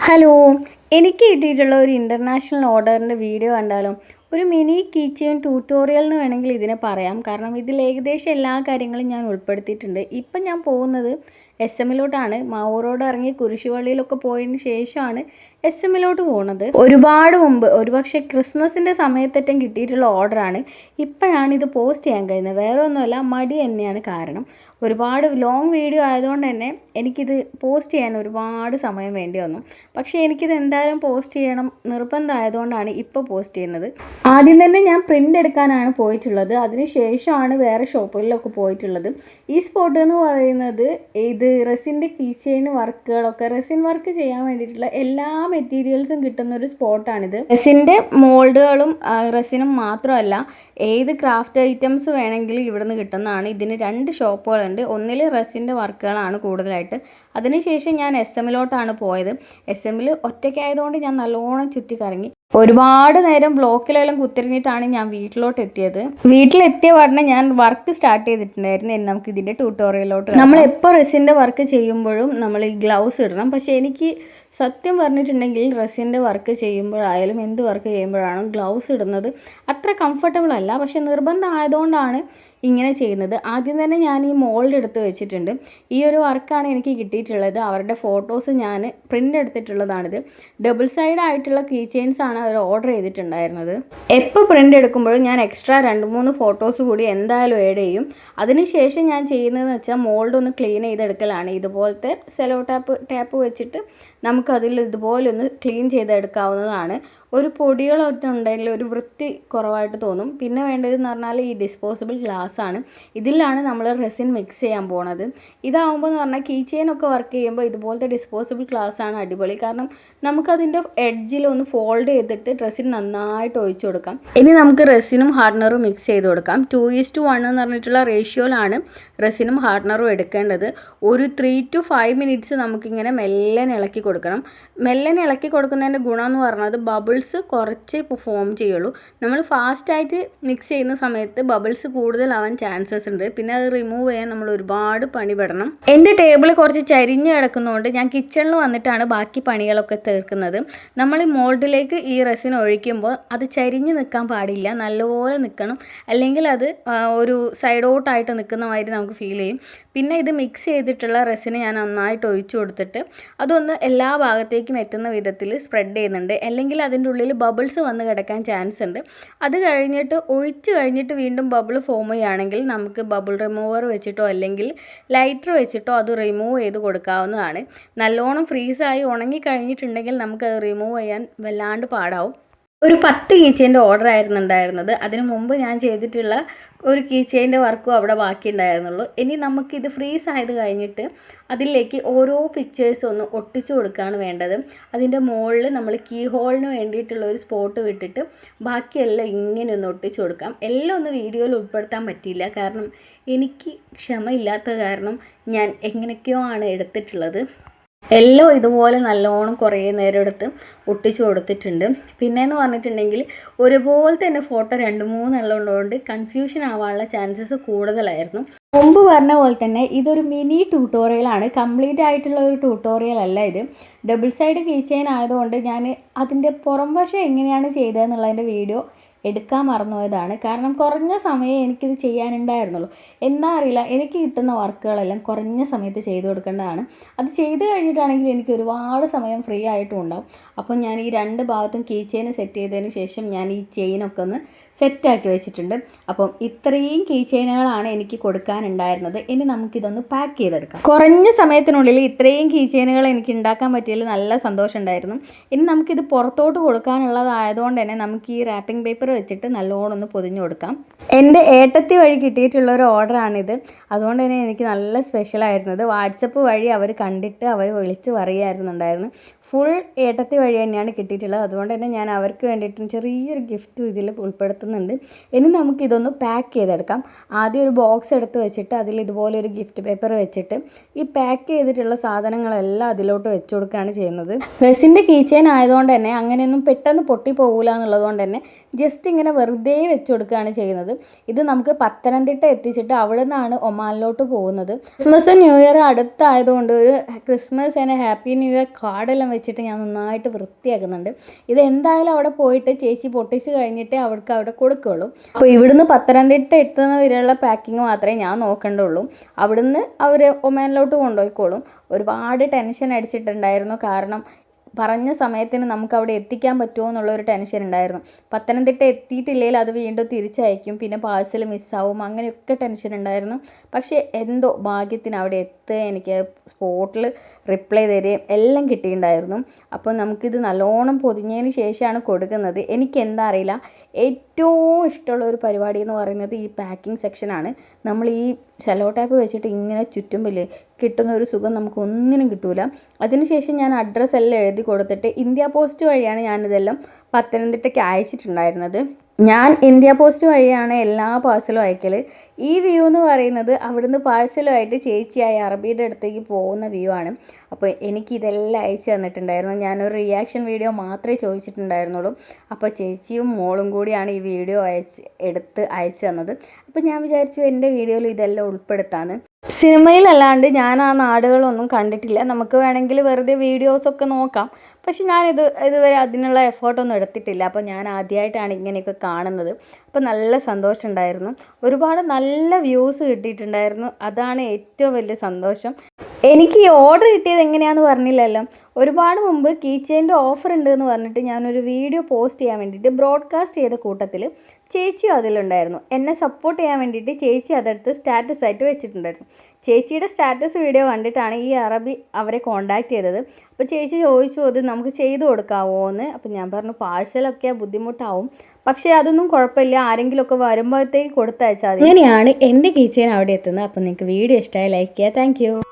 Hello, എനിക്ക് കിട്ടിയിട്ടുള്ള ഒരു ഇൻ്റർനാഷണൽ ഓർഡറിൻ്റെ വീഡിയോ കണ്ടാലോ? ഒരു മിനി കീച്ചെയിൻ ട്യൂട്ടോറിയൽ എന്ന് വേണമെങ്കിൽ ഇതിനെ പറയാം. കാരണം ഇതിൽ ഏകദേശം എല്ലാ കാര്യങ്ങളും ഞാൻ ഉൾപ്പെടുത്തിയിട്ടുണ്ട്. ഇപ്പം ഞാൻ പോകുന്നത് എസ് എമ്മിലോട്ടാണ്. മാവൂർ റോഡ് ഇറങ്ങി കുരിശുപള്ളിയിലൊക്കെ പോയതിന് ശേഷമാണ് എസ് എമ്മിലോട്ട് പോകുന്നത്. ഒരുപാട് മുമ്പ്, ഒരുപക്ഷെ ക്രിസ്മസിൻ്റെ സമയത്തേറ്റം കിട്ടിയിട്ടുള്ള ഓർഡറാണ്. ഇപ്പോഴാണ് ഇത് പോസ്റ്റ് ചെയ്യാൻ കഴിയുന്നത്. വേറെ ഒന്നുമല്ല, മടി തന്നെയാണ് കാരണം. ഒരുപാട് ലോങ് വീഡിയോ ആയതുകൊണ്ട് തന്നെ എനിക്കിത് പോസ്റ്റ് ചെയ്യാൻ ഒരുപാട് സമയം വേണ്ടി വന്നു. പക്ഷേ എനിക്കിത് എന്തായാലും പോസ്റ്റ് ചെയ്യണം നിർബന്ധമായതുകൊണ്ടാണ് ഇപ്പോൾ പോസ്റ്റ് ചെയ്യുന്നത്. ആദ്യം തന്നെ ഞാൻ പ്രിൻ്റ് എടുക്കാനാണ് പോയിട്ടുള്ളത്. അതിനുശേഷമാണ് വേറെ ഷോപ്പുകളിലൊക്കെ പോയിട്ടുള്ളത്. ഈ സ്പോട്ട് എന്ന് പറയുന്നത് ഇത് റെസിൻ്റെ കീച്ചെയിൻ വർക്കുകളൊക്കെ, റെസിൻ വർക്ക് ചെയ്യാൻ വേണ്ടിയിട്ടുള്ള എല്ലാ മെറ്റീരിയൽസും കിട്ടുന്ന ഒരു സ്പോട്ടാണിത്. റെസിൻ്റെ മോൾഡുകളും റെസിനും മാത്രമല്ല, ഏത് ക്രാഫ്റ്റ് ഐറ്റംസ് വേണമെങ്കിലും ഇവിടുന്ന് കിട്ടുന്നതാണ്. ഇതിന് 2 ഷോപ്പുകളുണ്ട്. ഒന്നിൽ റെസിൻ്റെ വർക്കുകളാണ് കൂടുതലായിട്ട്. അതിനുശേഷം ഞാൻ എസ് എമ്മിലോട്ടാണ് പോയത്. എസ് എമ്മിൽ ഒറ്റയ്ക്കായതുകൊണ്ട് ഞാൻ നല്ലോണം ചുറ്റിക്കറങ്ങി. ഒരുപാട് നേരം ബ്ലോക്കിലെല്ലാം കുത്തിരിഞ്ഞിട്ടാണ് ഞാൻ വീട്ടിലോട്ട് എത്തിയത്. വീട്ടിലെത്തിയ ഉടനെ ഞാൻ വർക്ക് സ്റ്റാർട്ട് ചെയ്തിട്ടുണ്ടായിരുന്നു. ഇനി നമുക്ക് ഇതിൻ്റെ ട്യൂട്ടോറിയലോട്ട്. നമ്മൾ എപ്പോൾ റെസിൻ്റെ വർക്ക് ചെയ്യുമ്പോഴും നമ്മൾ ഈ ഗ്ലൗസ് ഇടണം. പക്ഷേ എനിക്ക് സത്യം പറഞ്ഞിട്ടുണ്ടെങ്കിൽ റെസിൻ്റെ വർക്ക് ചെയ്യുമ്പോഴായാലും എന്ത് വർക്ക് ചെയ്യുമ്പോഴാണ് ഗ്ലൗസ് ഇടുന്നത് അത്ര കംഫർട്ടബിൾ അല്ല. പക്ഷേ നിർബന്ധം ആയതുകൊണ്ടാണ് ഇങ്ങനെ ചെയ്യുന്നത്. ആദ്യം തന്നെ ഞാൻ ഈ മോൾഡ് എടുത്ത് വെച്ചിട്ടുണ്ട്. ഈ ഒരു വർക്കാണ് എനിക്ക് കിട്ടിയിട്ടുള്ളത്. അവരുടെ ഫോട്ടോസ് ഞാൻ പ്രിൻ്റ് എടുത്തിട്ടുള്ളതാണിത്. ഡബിൾ സൈഡ് ആയിട്ടുള്ള കീ ചെയിൻസ് ആണ് അവർ ഓർഡർ ചെയ്തിട്ടുണ്ടായിരുന്നത്. എപ്പോൾ പ്രിൻ്റ് എടുക്കുമ്പോഴും ഞാൻ എക്സ്ട്രാ 2-3 ഫോട്ടോസ് കൂടി എന്തായാലും ആഡ് ചെയ്യും. അതിനുശേഷം ഞാൻ ചെയ്യുന്നതെന്ന് വെച്ചാൽ മോൾഡ് ഒന്ന് ക്ലീൻ ചെയ്തെടുക്കലാണ്. ഇതുപോലത്തെ സെലോ ടാപ്പ് വെച്ചിട്ട് നമുക്കതിൽ ഇതുപോലെ ഒന്ന് ക്ലീൻ ചെയ്തെടുക്കാവുന്നതാണ്. ഒരു പൊടികളൊക്കെ ഉണ്ടെങ്കിൽ ഒരു വൃത്തി കുറവായിട്ട് തോന്നും. പിന്നെ വേണ്ടതെന്ന് പറഞ്ഞാൽ ഈ ഡിസ്പോസിബിൾ ഗ്ലാസ് ആണ്. ഇതിലാണ് നമ്മൾ റെസിൻ മിക്സ് ചെയ്യാൻ പോണത്. ഇതാവുമ്പോൾ എന്ന് പറഞ്ഞാൽ കീ ചെയിനൊക്കെ വർക്ക് ചെയ്യുമ്പോൾ ഇതുപോലത്തെ ഡിസ്പോസിബിൾ ഗ്ലാസ് ആണ് അടിപൊളി. കാരണം നമുക്കതിൻ്റെ എഡ്ജിലൊന്ന് ഫോൾഡ് ചെയ്തിട്ട് റെസിൻ നന്നായിട്ട് ഒഴിച്ചു കൊടുക്കാം. ഇനി നമുക്ക് റെസിനും ഹാർഡനറും മിക്സ് ചെയ്ത് കൊടുക്കാം. 2:1 എന്ന് പറഞ്ഞിട്ടുള്ള റേഷ്യോയിലാണ് റെസിനും ഹാർഡനറും എടുക്കേണ്ടത്. ഒരു 3 to 5 മിനിറ്റ്സ് നമുക്കിങ്ങനെ മെല്ലനെ ഇളക്കി കൊടുക്കണം. മെല്ലനെ ഇളക്കി കൊടുക്കുന്നതിൻ്റെ ഗുണം എന്ന് പറഞ്ഞത് ബബിൾസ് കുറച്ചേ ഫോം ചെയ്യുള്ളൂ. നമ്മൾ ഫാസ്റ്റായിട്ട് മിക്സ് ചെയ്യുന്ന സമയത്ത് ബബിൾസ് കൂടുതലാവാൻ ചാൻസസ് ഉണ്ട്. പിന്നെ അത് റിമൂവ് ചെയ്യാൻ നമ്മൾ ഒരുപാട് പണിപ്പെടണം. എൻ്റെ ടേബിൾ കുറച്ച് ചരിഞ്ഞ് കിടക്കുന്നതുകൊണ്ട് ഞാൻ കിച്ചണിൽ വന്നിട്ടാണ് ബാക്കി പണികളൊക്കെ തീർക്കുന്നത്. നമ്മൾ ഈ മോൾഡിലേക്ക് ഈ റെസിൻ ഒഴിക്കുമ്പോൾ അത് ചരിഞ്ഞ് നിൽക്കാൻ പാടില്ല, നല്ലപോലെ നിൽക്കണം. അല്ലെങ്കിൽ അത് ഒരു സൈഡോട്ടായിട്ട് നിൽക്കുന്ന മാതിരി നമുക്ക് ഫീൽ ചെയ്യും. പിന്നെ ഇത് മിക്സ് ചെയ്തിട്ടുള്ള റെസിന് ഞാൻ നന്നായിട്ട് ഒഴിച്ചു കൊടുത്തിട്ട് അതൊന്ന് എല്ലാ ഭാഗത്തേക്കും എത്തുന്ന വിധത്തിൽ സ്പ്രെഡ് ചെയ്യുന്നുണ്ട്. അല്ലെങ്കിൽ അതിൻ്റെ ഉള്ളിൽ ബബിൾസ് വന്ന് കിടക്കാൻ ചാൻസ് ഉണ്ട്. അത് കഴിഞ്ഞിട്ട് ഒഴിച്ച് കഴിഞ്ഞിട്ട് വീണ്ടും ബബിൾ ഫോം ചെയ്യുകയാണെങ്കിൽ നമുക്ക് ബബിൾ റിമൂവർ വെച്ചിട്ടോ അല്ലെങ്കിൽ ലൈറ്റർ വെച്ചിട്ടോ അത് റിമൂവ് ചെയ്ത് കൊടുക്കാവുന്നതാണ്. നല്ലോണം ഫ്രീസായി ഉണങ്ങി കഴിഞ്ഞിട്ടുണ്ടെങ്കിൽ നമുക്കത് റിമൂവ് ചെയ്യാൻ വല്ലാണ്ട് പാടാവും. ഒരു 10 കീ ചെയിൻ്റെ ഓർഡർ ആയിരുന്നു ഉണ്ടായിരുന്നത്. അതിന് മുമ്പ് ഞാൻ ചെയ്തിട്ടുള്ള ഒരു കീ ചെയിൻ്റെ വർക്കും അവിടെ ബാക്കി ഉണ്ടായിരുന്നുള്ളൂ. ഇനി നമുക്കിത് ഫ്രീസ് ആയത് കഴിഞ്ഞിട്ട് അതിലേക്ക് ഓരോ പിക്ചേഴ്സ് ഒന്ന് ഒട്ടിച്ചു കൊടുക്കുകയാണ് വേണ്ടത്. അതിൻ്റെ മുകളിൽ നമ്മൾ കീ ഹോളിന് വേണ്ടിയിട്ടുള്ള ഒരു സ്പോട്ട് വിട്ടിട്ട് ബാക്കിയെല്ലാം ഇങ്ങനെ ഒന്ന് ഒട്ടിച്ചു കൊടുക്കാം. എല്ലാം ഒന്ന് വീഡിയോയിൽ ഉൾപ്പെടുത്താൻ പറ്റിയില്ല, കാരണം എനിക്ക് ക്ഷമയില്ലാത്ത കാരണം ഞാൻ എങ്ങനെയൊക്കെയോ ആണ് എടുത്തിട്ടുള്ളത്. എല്ലാം ഇതുപോലെ നല്ലോണം കുറേ നേരം എടുത്ത് ഒട്ടിച്ചു കൊടുത്തിട്ടുണ്ട്. പിന്നെയെന്ന് പറഞ്ഞിട്ടുണ്ടെങ്കിൽ ഒരുപോലെ തന്നെ ഫോട്ടോ 2-3 എണ്ണം ഉള്ളതുകൊണ്ട് കൺഫ്യൂഷൻ ആവാനുള്ള ചാൻസസ് കൂടുതലായിരുന്നു. മുമ്പ് പറഞ്ഞ പോലെ തന്നെ ഇതൊരു മിനി ട്യൂട്ടോറിയലാണ്, കംപ്ലീറ്റ് ആയിട്ടുള്ള ഒരു ട്യൂട്ടോറിയൽ അല്ല ഇത്. ഡബിൾ സൈഡ് കീ ചെയിൻ ആയതുകൊണ്ട് ഞാൻ അതിൻ്റെ പുറം വശം എങ്ങനെയാണ് ചെയ്തതെന്നുള്ളതിൻ്റെ വീഡിയോ എടുക്കാൻ മറന്നുപോയതാണ്. കാരണം കുറഞ്ഞ സമയം എനിക്കിത് ചെയ്യാനുണ്ടായിരുന്നുള്ളൂ. എന്താ അറിയില്ല, എനിക്ക് കിട്ടുന്ന വർക്കുകളെല്ലാം കുറഞ്ഞ സമയത്ത് ചെയ്ത് കൊടുക്കേണ്ടതാണ്. അത് ചെയ്ത് കഴിഞ്ഞിട്ടാണെങ്കിൽ എനിക്ക് ഒരുപാട് സമയം ഫ്രീ ആയിട്ടും ഉണ്ടാവും. അപ്പം ഞാൻ ഈ 2 ഭാഗത്തും കീ ചെയിൻ സെറ്റ് ചെയ്തതിന് ശേഷം ഞാൻ ഈ ചെയിനൊക്കെ ഒന്ന് സെറ്റാക്കി വെച്ചിട്ടുണ്ട്. അപ്പം ഇത്രയും കീ ചെയിനുകളാണ് എനിക്ക് കൊടുക്കാനുണ്ടായിരുന്നത്. ഇനി നമുക്കിതൊന്ന് പാക്ക് ചെയ്തെടുക്കാം. കുറഞ്ഞ സമയത്തിനുള്ളിൽ ഇത്രയും കീ ചെയിനുകൾ എനിക്ക് ഉണ്ടാക്കാൻ പറ്റിയതിൽ നല്ല സന്തോഷം ഉണ്ടായിരുന്നു. ഇനി നമുക്കിത് പുറത്തോട്ട് കൊടുക്കാനുള്ളതായതുകൊണ്ട് തന്നെ നമുക്ക് ഈ റാപ്പിംഗ് പേപ്പർ വെച്ചിട്ട് നല്ലോണം ഒന്ന് പൊതിഞ്ഞു കൊടുക്കാം. എൻ്റെ ഏട്ടത്തി വഴി കിട്ടിയിട്ടുള്ള ഒരു ഓർഡറാണിത്. അതുകൊണ്ട് തന്നെ എനിക്ക് നല്ല സ്പെഷ്യലായിരുന്നത്. വാട്സപ്പ് വഴി അവർ കണ്ടിട്ട് അവർ വിളിച്ച് പറയുമായിരുന്നുണ്ടായിരുന്നു. ഫുൾ ഏട്ടത്തി വഴി തന്നെയാണ് കിട്ടിയിട്ടുള്ളത്. അതുകൊണ്ട് തന്നെ ഞാൻ അവർക്ക് വേണ്ടിയിട്ടും ചെറിയൊരു ഗിഫ്റ്റ് ഇതിൽ ഉൾപ്പെടുത്തുന്നുണ്ട്. ഇനി നമുക്കിതൊന്ന് പാക്ക് ചെയ്തെടുക്കാം. ആദ്യം ഒരു ബോക്സ് എടുത്ത് വെച്ചിട്ട് അതിൽ ഇതുപോലെ ഒരു ഗിഫ്റ്റ് പേപ്പർ വെച്ചിട്ട് ഈ പാക്ക് ചെയ്തിട്ടുള്ള സാധനങ്ങളെല്ലാം അതിലോട്ട് വെച്ച് കൊടുക്കുകയാണ് ചെയ്യുന്നത്. റെസിൻ്റെ കീ ചെയിൻ ആയതുകൊണ്ട് തന്നെ അങ്ങനെയൊന്നും പെട്ടെന്ന് പൊട്ടിപ്പോകില്ല എന്നുള്ളതുകൊണ്ട് തന്നെ ജസ്റ്റ് ഇങ്ങനെ വെറുതെ വെച്ച് കൊടുക്കുകയാണ് ചെയ്യുന്നത്. ഇത് നമുക്ക് പത്തനംതിട്ട എത്തിച്ചിട്ട് അവിടെ നിന്നാണ് ഒമാനിലോട്ട് പോകുന്നത്. ക്രിസ്മസ് ന്യൂ ഇയർ അടുത്തായതുകൊണ്ട് ഒരു Christmas and happy new year കാർഡെല്ലാം വെച്ചിട്ട് ഞാൻ നന്നായിട്ട് വൃത്തിയാക്കുന്നുണ്ട്. ഇത് എന്തായാലും അവിടെ പോയിട്ട് ചേച്ചി പൊട്ടിച്ച് കഴിഞ്ഞിട്ടേ അവർക്ക് അവിടെ കൊടുക്കുകയുള്ളൂ. അപ്പോൾ ഇവിടുന്ന് പത്തനംതിട്ട എത്തുന്ന വരെയുള്ള പാക്കിങ് മാത്രമേ ഞാൻ നോക്കേണ്ടുള്ളൂ. അവിടുന്ന് അവർ ഒമാനിലോട്ട് കൊണ്ടുപോയിക്കോളും. ഒരുപാട് ടെൻഷൻ അടിച്ചിട്ടുണ്ടായിരുന്നു. കാരണം പറഞ്ഞ സമയത്തിന് നമുക്ക് അവിടെ എത്തിക്കാൻ പറ്റുമോ എന്നുള്ളൊരു ടെൻഷൻ ഉണ്ടായിരുന്നു. പത്തനംതിട്ട എത്തിയിട്ടില്ലെങ്കിൽ അത് വീണ്ടും തിരിച്ചയക്കും, പിന്നെ പാഴ്സൽ മിസ്സാവും, അങ്ങനെയൊക്കെ ടെൻഷൻ ഉണ്ടായിരുന്നു. പക്ഷേ എന്തോ ഭാഗ്യത്തിന് അവിടെ എത്തുക, എനിക്ക് സ്പോട്ടിൽ റിപ്ലൈ തരികയും എല്ലാം കിട്ടിയിട്ടുണ്ടായിരുന്നു. അപ്പോൾ നമുക്കിത് നല്ലോണം പൊതിഞ്ഞതിന് ശേഷമാണ് കൊടുക്കുന്നത്. എനിക്കെന്താ അറിയില്ല, ഏറ്റവും ഇഷ്ടമുള്ള ഒരു പരിപാടി എന്ന് പറയുന്നത് ഈ പാക്കിംഗ് സെക്ഷനാണ്. നമ്മൾ ഈ സെല്ലോ ടാപ്പ് വെച്ചിട്ട് ഇങ്ങനെ ചുറ്റുമ്പില്ലേ കിട്ടുന്ന ഒരു സുഖം നമുക്ക് ഒന്നിനും കിട്ടൂല. അതിനുശേഷം ഞാൻ അഡ്രസ്സ് എല്ലാം എഴുതി കൊടുത്തിട്ട് ഇന്ത്യ പോസ്റ്റ് വഴിയാണ് ഞാനിതെല്ലാം പത്തനംതിട്ടയ്ക്ക് അയച്ചിട്ടുണ്ടായിരുന്നത്. ഞാൻ ഇന്ത്യ പോസ്റ്റ് വഴിയാണ് എല്ലാ പാഴ്സലും അയക്കൽ. ഈ വ്യൂ എന്ന് പറയുന്നത് അവിടുന്ന് പാഴ്സലുമായിട്ട് ചേച്ചിയായ അറബിയുടെ അടുത്തേക്ക് പോകുന്ന വ്യൂ ആണ്. അപ്പോൾ എനിക്കിതെല്ലാം അയച്ചു തന്നിട്ടുണ്ടായിരുന്നു. ഞാനൊരു റിയാക്ഷൻ വീഡിയോ മാത്രമേ ചോദിച്ചിട്ടുണ്ടായിരുന്നുള്ളൂ. അപ്പോൾ ചേച്ചിയും മോളും കൂടിയാണ് ഈ വീഡിയോ എടുത്ത് അയച്ചു തന്നത്. അപ്പോൾ ഞാൻ വിചാരിച്ചു എൻ്റെ വീഡിയോയിൽ ഇതെല്ലാം ഉൾപ്പെടുത്താന്ന്. സിനിമയിലല്ലാണ്ട് ഞാൻ ആ നാടുകളൊന്നും കണ്ടിട്ടില്ല. നമുക്ക് വേണമെങ്കിൽ വെറുതെ വീഡിയോസൊക്കെ നോക്കാം. പക്ഷെ ഇതുവരെ അതിനുള്ള എഫേർട്ടൊന്നും എടുത്തിട്ടില്ല. അപ്പോൾ ഞാൻ ആദ്യമായിട്ടാണ് ഇങ്ങനെയൊക്കെ കാണുന്നത്. അപ്പോൾ നല്ല സന്തോഷമുണ്ടായിരുന്നു. ഒരുപാട് നല്ല വ്യൂസ് കിട്ടിയിട്ടുണ്ടായിരുന്നു. അതാണ് ഏറ്റവും വലിയ സന്തോഷം. എനിക്ക് ഈ ഓർഡർ കിട്ടിയത് എങ്ങനെയാണെന്ന് പറഞ്ഞില്ലല്ലോ. ഒരുപാട് മുമ്പ് കീ ചെയിൻ്റെ ഓഫർ ഉണ്ട് എന്ന് പറഞ്ഞിട്ട് ഞാനൊരു വീഡിയോ പോസ്റ്റ് ചെയ്യാൻ വേണ്ടിയിട്ട് ബ്രോഡ്കാസ്റ്റ് ചെയ്ത കൂട്ടത്തിൽ ചേച്ചി അതിലുണ്ടായിരുന്നു. എന്നെ സപ്പോർട്ട് ചെയ്യാൻ വേണ്ടിയിട്ട് ചേച്ചി അതെടുത്ത് സ്റ്റാറ്റസ് ആയിട്ട് വെച്ചിട്ടുണ്ടായിരുന്നു. ചേച്ചിയുടെ സ്റ്റാറ്റസ് വീഡിയോ കണ്ടിട്ടാണ് ഈ അറബി അവരെ കോൺടാക്ട് ചെയ്തത്. അപ്പോൾ ചേച്ചി ചോദിച്ചു അത് നമുക്ക് ചെയ്തു കൊടുക്കാമോ എന്ന്. അപ്പോൾ ഞാൻ പറഞ്ഞു പാഴ്സലൊക്കെ ബുദ്ധിമുട്ടാവും, പക്ഷേ അതൊന്നും കുഴപ്പമില്ല, ആരെങ്കിലുമൊക്കെ വരുമ്പോഴത്തേക്ക് കൊടുത്തയച്ചാൽ മതി. അങ്ങനെയാണ് എൻ്റെ കീ ചെയിൻ അവിടെ എത്തുന്നത്. അപ്പോൾ നിങ്ങൾക്ക് വീഡിയോ ഇഷ്ടമായി ലൈക്ക് ചെയ്യുക. താങ്ക്